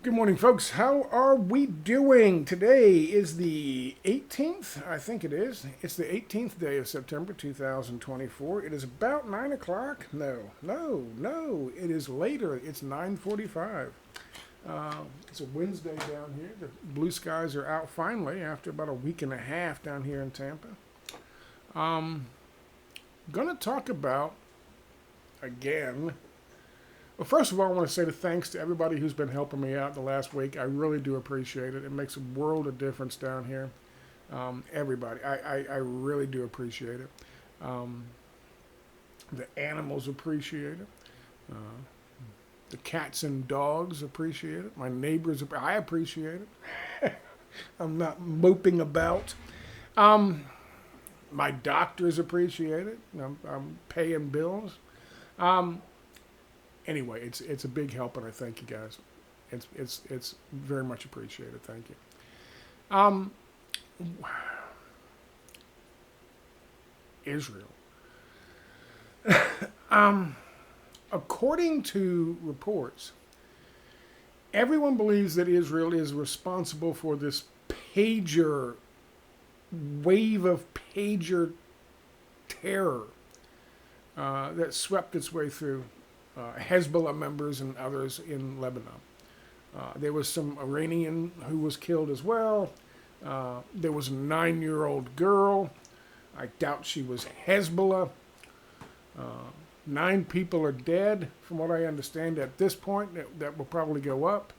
Good morning, folks. How are we doing? Today is the 18th, I think it is. It's the 18th day of September 2024. It is about 9 o'clock. No. It is later. It's 9:45. It's a Wednesday down here. The blue skies are out finally after about a week and a half down here in Tampa. Gonna talk about, again, well, first of all, I want to say thanks to everybody who's been helping me out the last week. I really do appreciate it. It makes a world of difference down here. Everybody, I really do appreciate it. Um, the animals appreciate it. Uh, the cats and dogs appreciate it. My neighbors, I appreciate it. I'm not moping about. Um, my doctors appreciate it. I'm paying bills. Um, anyway, it's a big help, and I thank you guys. It's very much appreciated. Thank you. Um, Israel. um, According to reports, everyone believes that Israel is responsible for this pager wave of pager terror that swept its way through Hezbollah members and others in Lebanon. There was some Iranian who was killed as well. There was a 9-year-old girl. I doubt she was Hezbollah. 9 people are dead, from what I understand at this point. That will probably go up.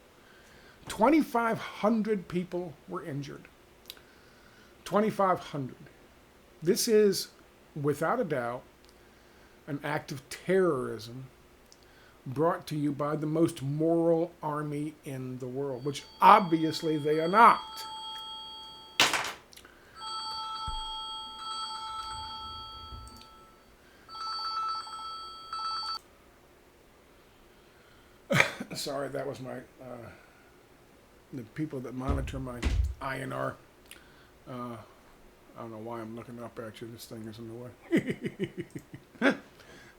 2,500 people were injured. 2,500. This is, without a doubt, an act of terrorism brought to you by the most moral army in the world, which obviously they are not. Sorry, that was my the people that monitor my INR. I don't know why I'm looking up at you. This thing is in the way.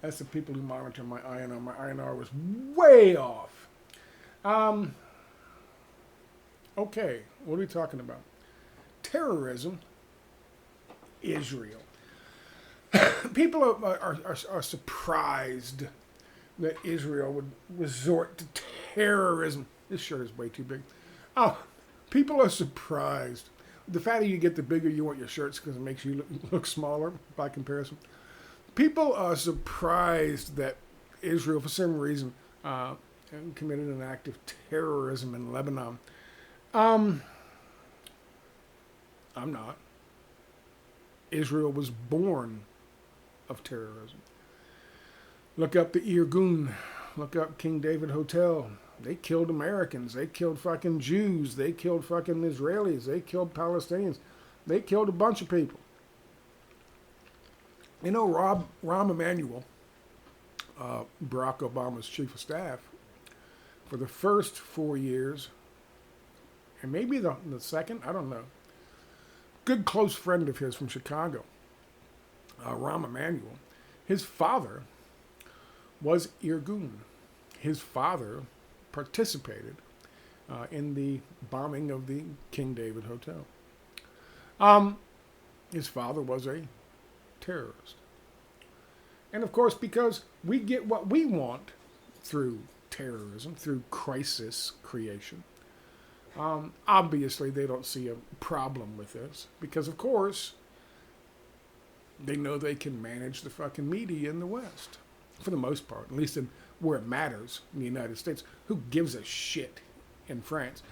That's the people who monitor my INR. My INR was way off. Okay, what are we talking about? Terrorism, Israel. People are surprised that Israel would resort to terrorism. This shirt is way too big. Oh, people are surprised. The fatter you get, the bigger you want your shirts because it makes you look smaller by comparison. People are surprised that Israel, for some reason, committed an act of terrorism in Lebanon. I'm not. Israel was born of terrorism. Look up the Irgun. Look up King David Hotel. They killed Americans. They killed fucking Jews. They killed fucking Israelis. They killed Palestinians. They killed a bunch of people. You know, Rahm Emanuel, Barack Obama's chief of staff, for the first 4 years, and maybe the second, I don't know, good close friend of his from Chicago, Rahm Emanuel, his father was Irgun. His father participated in the bombing of the King David Hotel. His father was a terrorist. And of course, because we get what we want through terrorism, through crisis creation, obviously they don't see a problem with this. Because, of course, they know they can manage the fucking media in the West. For the most part, at least in where it matters in the United States. Who gives a shit in France?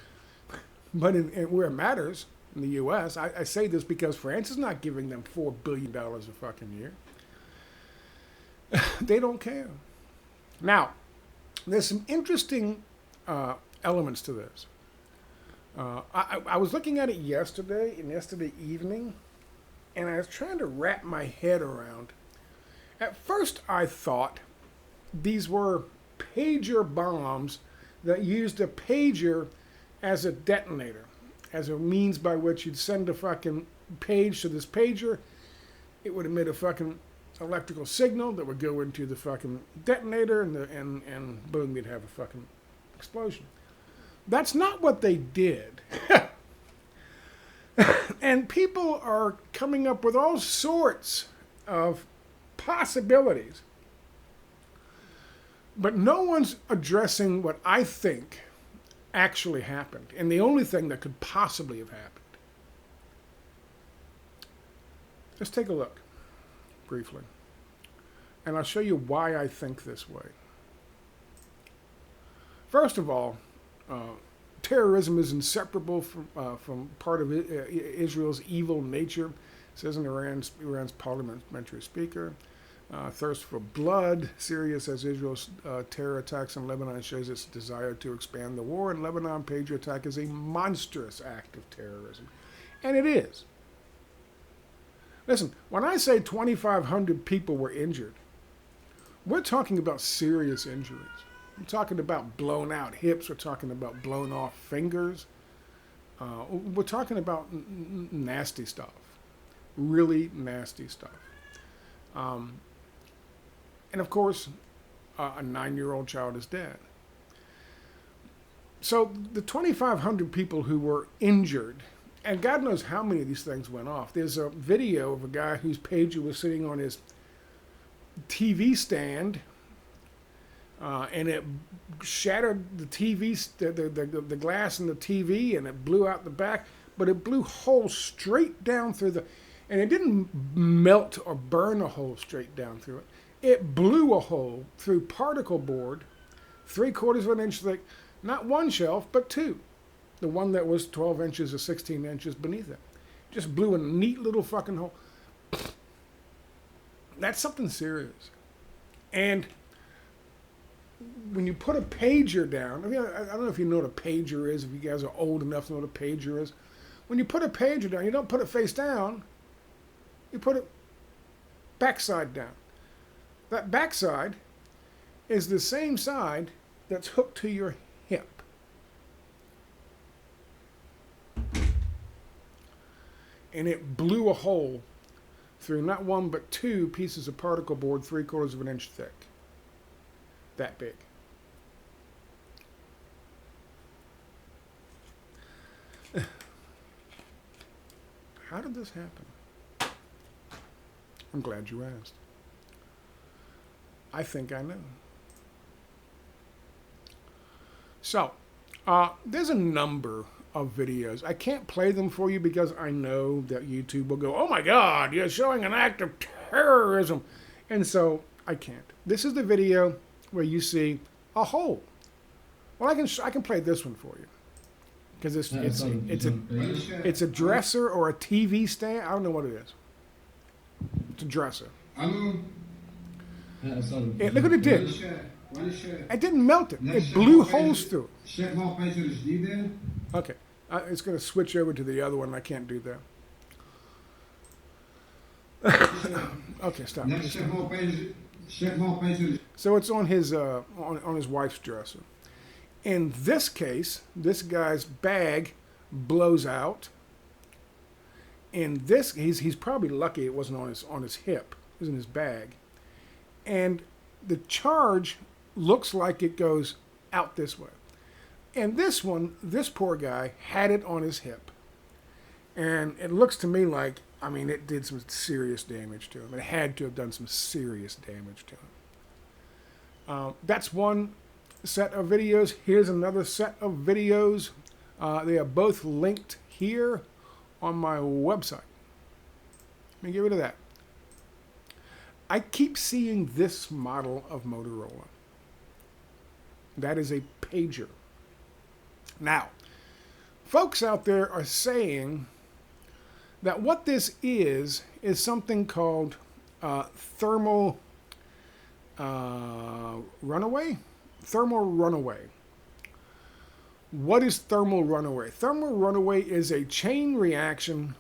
But in where it matters, in the U.S., I say this because France is not giving them $4 billion a fucking year. They don't care. Now, there's some interesting elements to this. I was looking at it yesterday evening, and I was trying to wrap my head around. At first, I thought these were pager bombs that used a pager as a detonator, as a means by which you'd send a fucking page to this pager. It would emit a fucking electrical signal that would go into the fucking detonator, and boom, you'd have a fucking explosion. That's not what they did. And people are coming up with all sorts of possibilities. But no one's addressing what I think actually happened, and the only thing that could possibly have happened. Let's take a look briefly, and I'll show you why I think this way. First of all, terrorism is inseparable from part of Israel's evil nature, says in Iran's parliamentary speaker. Thirst for blood. Syria says Israel's terror attacks on Lebanon shows its desire to expand the war, and Lebanon patriot attack is a monstrous act of terrorism. And it is. Listen, when I say 2,500 people were injured, we're talking about serious injuries. We're talking about blown out hips. We're talking about blown off fingers. We're talking about nasty stuff. Really nasty stuff. And of course, a 9-year-old child is dead. So the 2,500 people who were injured, and God knows how many of these things went off. There's a video of a guy whose pager was sitting on his TV stand, and it shattered the TV, the glass in the TV, and it blew out the back, but it blew holes straight down through the, and it didn't melt or burn a hole straight down through it. It blew a hole through particle board, 3/4 of an inch thick, not one shelf, but two. The one that was 12 inches or 16 inches beneath it. Just blew a neat little fucking hole. That's something serious. And when you put a pager down, I mean, I don't know if you know what a pager is, if you guys are old enough to know what a pager is. When you put a pager down, you don't put it face down, you put it backside down. That backside is the same side that's hooked to your hip. And it blew a hole through not one but two pieces of particle board 3/4 of an inch thick. That big. How did this happen? I'm glad you asked. I think I know. So, there's a number of videos. I can't play them for you because I know that YouTube will go, oh my God, you're showing an act of terrorism. And so I can't. This is the video where you see a hole. Well, I can play this one for you because it's a dresser or a TV stand. I don't know what it is. It's a dresser. Look what it did. It didn't melt it. It blew holes through it. Okay. It's going to switch over to the other one. I can't do that. Okay, stop. So it's on his on his wife's dresser. In this case, this guy's bag blows out. In this, he's probably lucky it wasn't on his hip. It was in his bag. And the charge looks like it goes out this way. And this one, this poor guy had it on his hip. And it looks to me like, I mean, it did some serious damage to him. It had to have done some serious damage to him. That's one set of videos. Here's another set of videos. They are both linked here on my website. Let me get rid of that. I keep seeing this model of Motorola. That is a pager. Now, folks out there are saying that what this is something called thermal runaway? Thermal runaway. What is thermal runaway? Thermal runaway is a chain reaction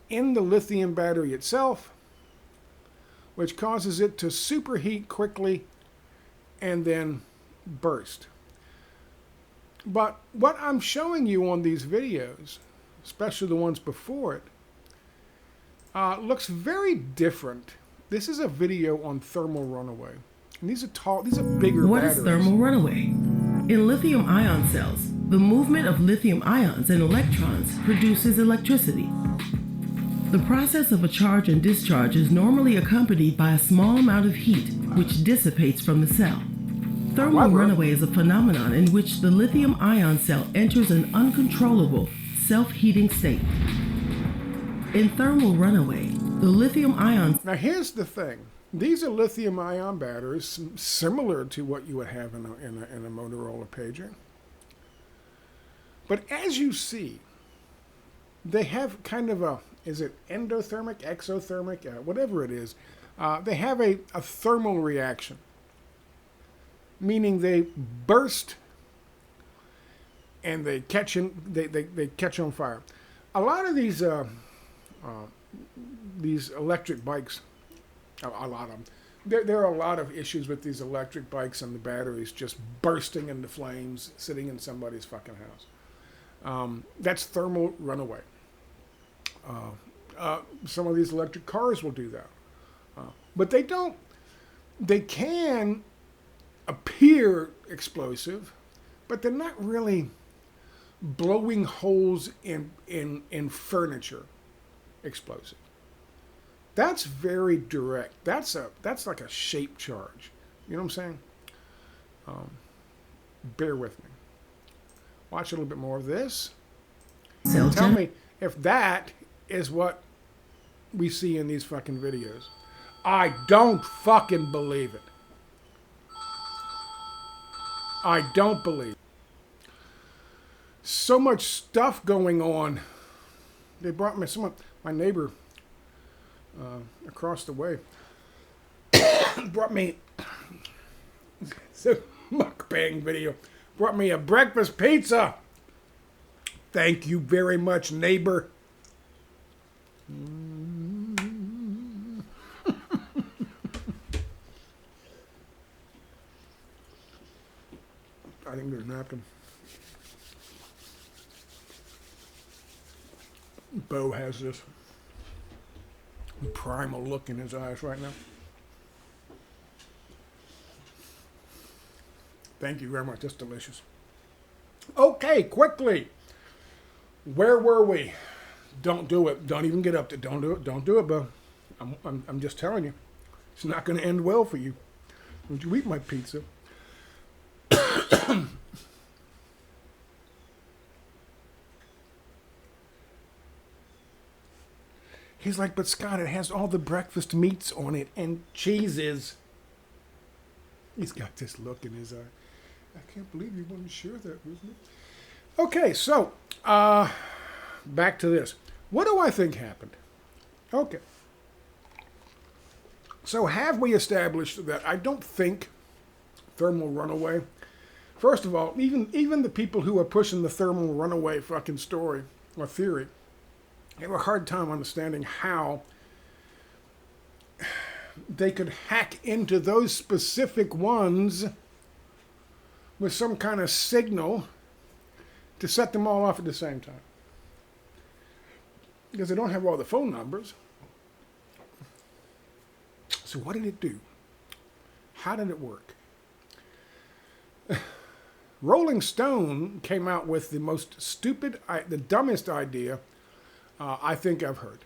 in the lithium battery itself, which causes it to superheat quickly and then burst. But what I'm showing you on these videos, especially the ones before it, looks very different. This is a video on thermal runaway. And these are bigger batteries. What is thermal runaway? In lithium-ion cells, the movement of lithium ions and electrons produces electricity. The process of a charge and discharge is normally accompanied by a small amount of heat, which dissipates from the cell. Thermal runaway is a phenomenon in which the lithium-ion cell enters an uncontrollable, self-heating state. In thermal runaway, the lithium-ion... Now here's the thing. These are lithium-ion batteries, similar to what you would have in a Motorola pager. But as you see, they have kind of a, is it endothermic, exothermic, whatever it is. They have a thermal reaction, meaning they burst and they catch on fire. A lot of these electric bikes, a lot of them, there are a lot of issues with these electric bikes and the batteries just bursting into flames, sitting in somebody's fucking house. That's thermal runaway. Some of these electric cars will do that. But they don't, they can appear explosive, but they're not really blowing holes in furniture explosive. That's very direct. That's like a shape charge. You know what I'm saying? Bear with me. Watch a little bit more of this. Tell me if that is what we see in these fucking videos. I don't fucking believe it. I don't believe it. So much stuff going on. They brought me my neighbor across the way brought me it's a mukbang video. Brought me a breakfast pizza. Thank you very much, neighbor. I think there's a napkin. Bo has this primal look in his eyes right now. Thank you very much. That's delicious. Okay, quickly. Where were we? Don't do it. Don't even get up to. Don't do it. Don't do it, Bo. I'm just telling you. It's not going to end well for you. Don't you eat my pizza? He's like, but Scott, it has all the breakfast meats on it and cheeses. He's got this look in his eye. I can't believe you wouldn't share that with me. Okay, so back to this. What do I think happened? Okay. So have we established that I don't think thermal runaway. First of all, even the people who are pushing the thermal runaway fucking story or theory have a hard time understanding how they could hack into those specific ones with some kind of signal to set them all off at the same time. Because they don't have all the phone numbers. So what did it do? How did it work? Rolling Stone came out with the most stupid, the dumbest idea I think I've heard.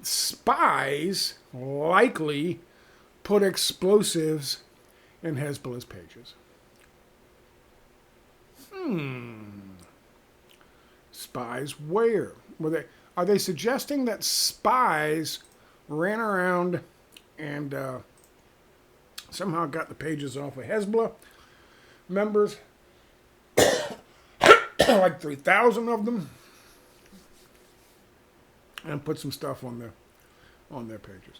Spies likely put explosives in Hezbollah's pages. Spies where? Are they suggesting that spies ran around and somehow got the pages off of Hezbollah members? Like 3,000 of them? And put some stuff on their pages.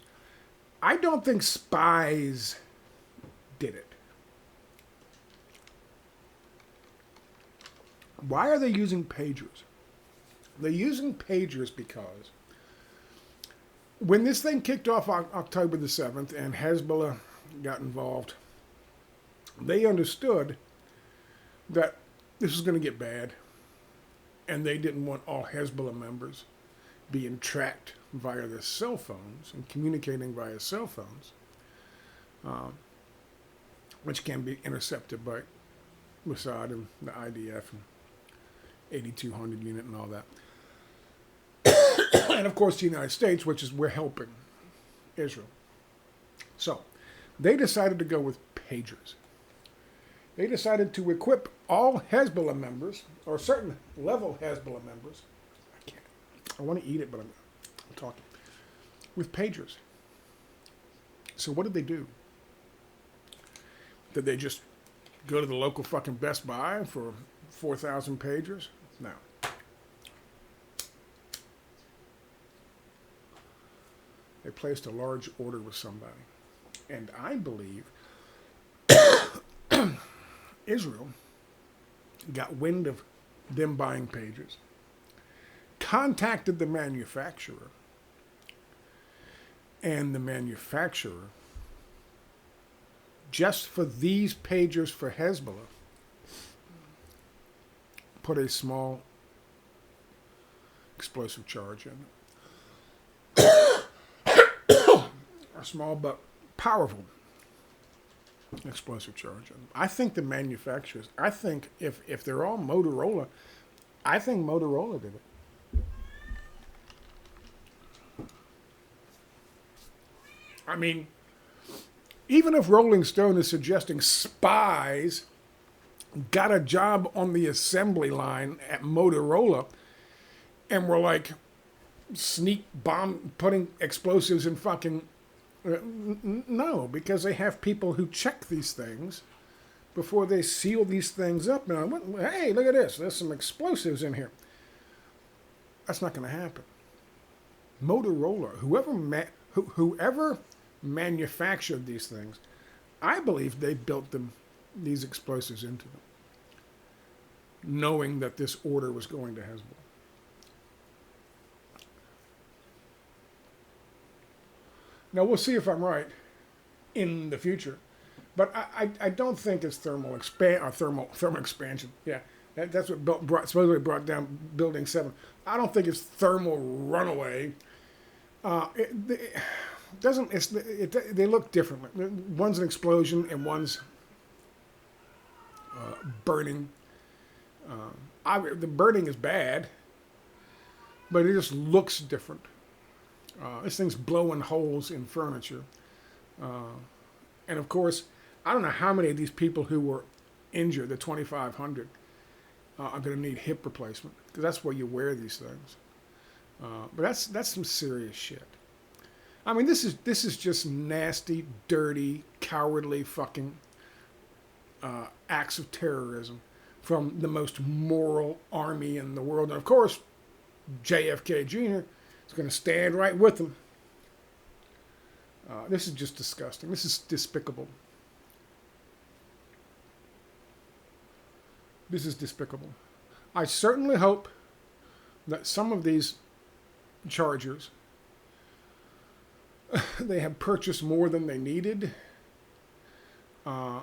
I don't think spies did it. Why are they using pagers? They're using pagers because when this thing kicked off on October the 7th and Hezbollah got involved, they understood that this was going to get bad, and they didn't want all Hezbollah members being tracked via their cell phones and communicating via cell phones, which can be intercepted by Mossad and the IDF and 8200 unit and all that. And of course the United States, which is we're helping Israel. So they decided to go with pagers. They decided to equip all Hezbollah members, or certain level Hezbollah members. I want to eat it, but I'm talking. With pagers. So what did they do? Did they just go to the local fucking Best Buy for 4,000 pagers? No. They placed a large order with somebody. And I believe Israel got wind of them buying pagers, contacted the manufacturer, and the manufacturer, just for these pagers for Hezbollah, put a small explosive charge in it. A small but powerful explosive charge in it. I think the manufacturers, I think if they're all Motorola, I think Motorola did it. I mean, even if Rolling Stone is suggesting spies got a job on the assembly line at Motorola and were like sneak bomb putting explosives in fucking no, because they have people who check these things before they seal these things up. Now, hey, look at this. There's some explosives in here. That's not going to happen. Motorola, whoever manufactured these things, I believe they built these explosives into them, knowing that this order was going to Hezbollah. Now, we'll see if I'm right in the future, but I don't think it's thermal expansion. Yeah, that's what supposedly brought down Building 7. I don't think it's thermal runaway. They look differently. One's an explosion and one's burning. The burning is bad, but it just looks different. This thing's blowing holes in furniture. And of course, I don't know how many of these people who were injured, the 2,500, are going to need hip replacement, because that's where you wear these things. But that's some serious shit. I mean, this is just nasty, dirty, cowardly fucking acts of terrorism from the most moral army in the world. And of course, JFK Jr. is going to stand right with them. This is just disgusting. This is despicable. This is despicable. I certainly hope that some of these chargers, they have purchased more than they needed, and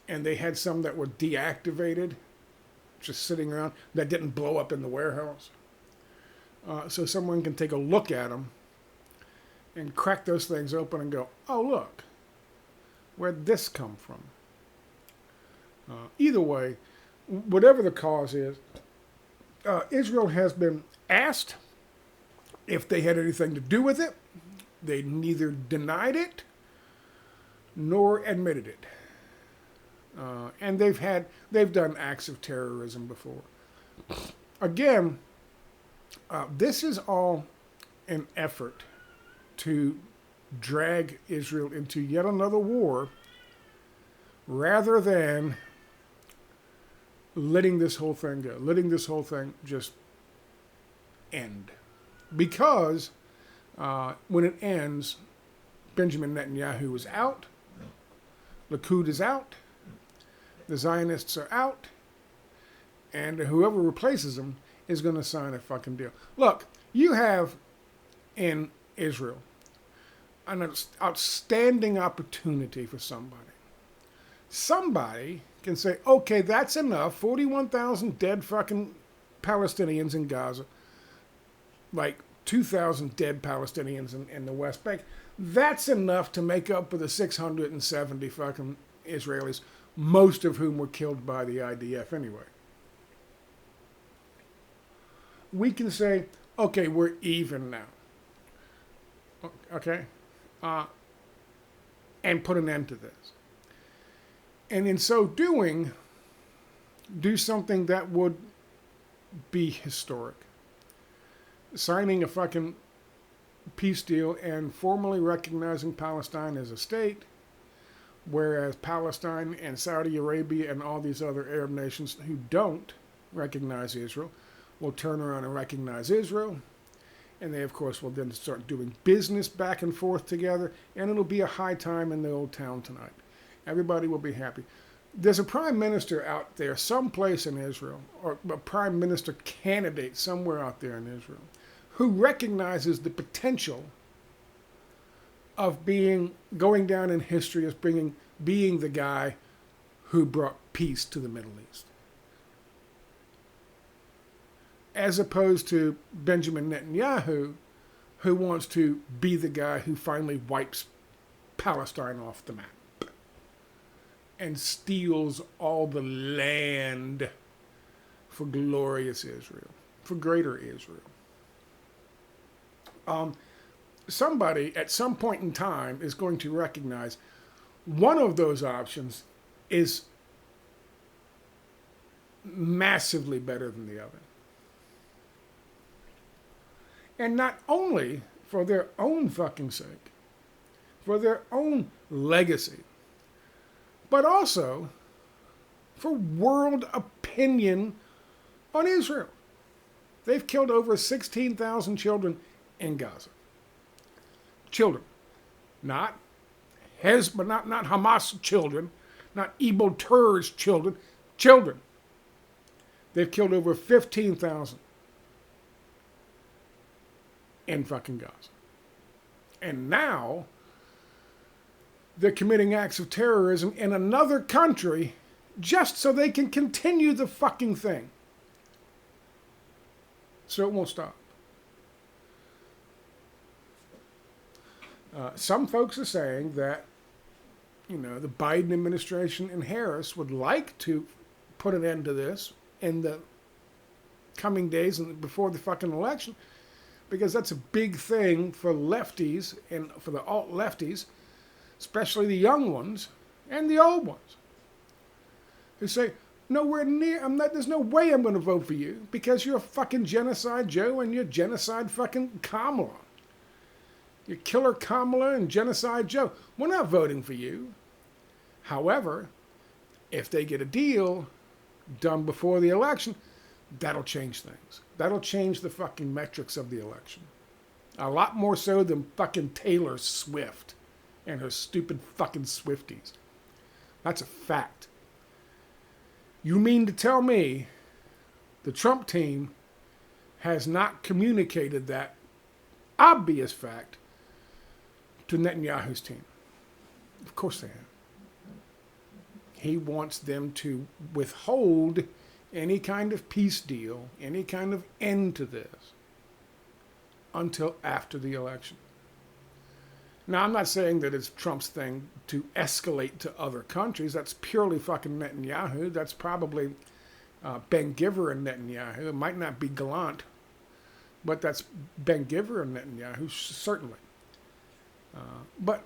they had some that were deactivated, just sitting around, that didn't blow up in the warehouse. So someone can take a look at them and crack those things open and go, oh, look, where'd this come from? Either way, whatever the cause is, Israel has been asked if they had anything to do with it. They neither denied it nor admitted it. And they've done acts of terrorism before. Again, this is all an effort to drag Israel into yet another war, rather than letting this whole thing go, letting this whole thing just end. Because when it ends, Benjamin Netanyahu is out, Likud is out, the Zionists are out, and whoever replaces them is going to sign a fucking deal. Look, you have in Israel an outstanding opportunity for somebody. Somebody can say, okay, that's enough. 41,000 dead fucking Palestinians in Gaza. Like 2,000 dead Palestinians in the West Bank. That's enough to make up for the 670 fucking Israelis. most of whom were killed by the IDF anyway. We can say, okay, we're even now. Okay? And put an end to this. And in so doing, do something that would be historic. Signing a fucking peace deal and formally recognizing Palestine as a state, whereas Palestine and Saudi Arabia and all these other Arab nations who don't recognize Israel will turn around and recognize Israel. And they, of course, will then start doing business back and forth together. And it'll be a high time in the old town tonight. Everybody will be happy. There's a prime minister out there someplace in Israel, or a prime minister candidate somewhere out there in Israel, who recognizes the potential of going down in history as being the guy who brought peace to the Middle East. As opposed to Benjamin Netanyahu, who wants to be the guy who finally wipes Palestine off the map and steals all the land for glorious Israel, for greater Israel. Somebody at some point in time is going to recognize one of those options is massively better than the other. And not only for their own fucking sake, for their own legacy, but also for world opinion on Israel. They've killed over 16,000 children in Gaza. Children. Not Hamas children, not evil terrorist children. Children. They've killed over 15,000 in fucking Gaza. And now they're committing acts of terrorism in another country just so they can continue the fucking thing. So it won't stop. Some folks are saying that, the Biden administration and Harris would like to put an end to this in the coming days and before the fucking election, because that's a big thing for lefties and for the alt-lefties, especially the young ones and the old ones, who say, nowhere near, there's no way I'm going to vote for you because you're fucking Genocide Joe and you're Genocide fucking Kamala. You're Killer Kamala and Genocide Joe. We're not voting for you. However, if they get a deal done before the election, that'll change things. That'll change the fucking metrics of the election. A lot more so than fucking Taylor Swift and her stupid fucking Swifties. That's a fact. You mean to tell me the Trump team has not communicated that obvious fact to Netanyahu's team? Of course they have. He wants them to withhold any kind of peace deal, any kind of end to this, until after the election. Now, I'm not saying that it's Trump's thing to escalate to other countries. That's purely fucking Netanyahu. That's probably Ben-Giver and Netanyahu. It might not be Gallant, but that's Ben-Giver and Netanyahu, certainly. But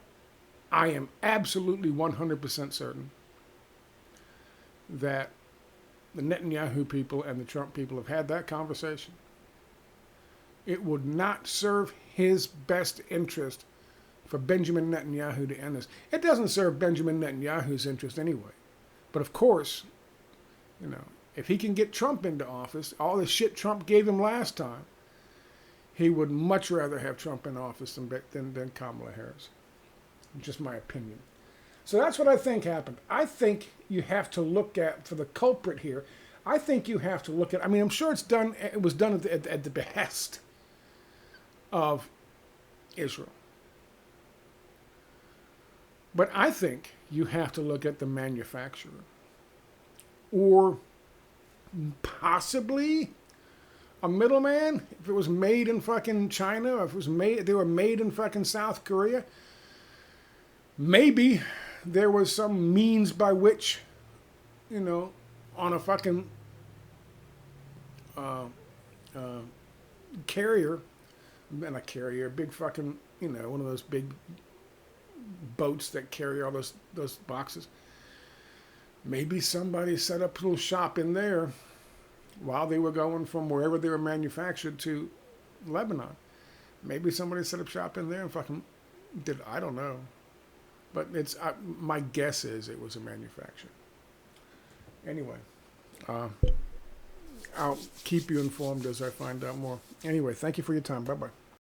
I am absolutely 100% certain that the Netanyahu people and the Trump people have had that conversation. It would not serve his best interest for Benjamin Netanyahu to end this. It doesn't serve Benjamin Netanyahu's interest anyway. But of course, if he can get Trump into office, all the shit Trump gave him last time, he would much rather have Trump in office than Kamala Harris. Just my opinion. So that's what I think happened. I think you have to look at, for the culprit here, I think you have to look at, I'm sure it was done at the behest of Israel. But I think you have to look at the manufacturer. Or possibly a middleman, if it was made in fucking China, or if they were made in fucking South Korea, maybe there was some means by which you know, on a fucking uh, uh, carrier, and a carrier, big fucking, you know, one of those big boats that carry all those boxes. Maybe somebody set up a little shop in there while they were going from wherever they were manufactured to Lebanon. Maybe somebody set up shop in there and fucking did. I don't know, but my guess is it was a manufacturer. Anyway, I'll keep you informed as I find out more. Anyway, thank you for your time. Bye bye.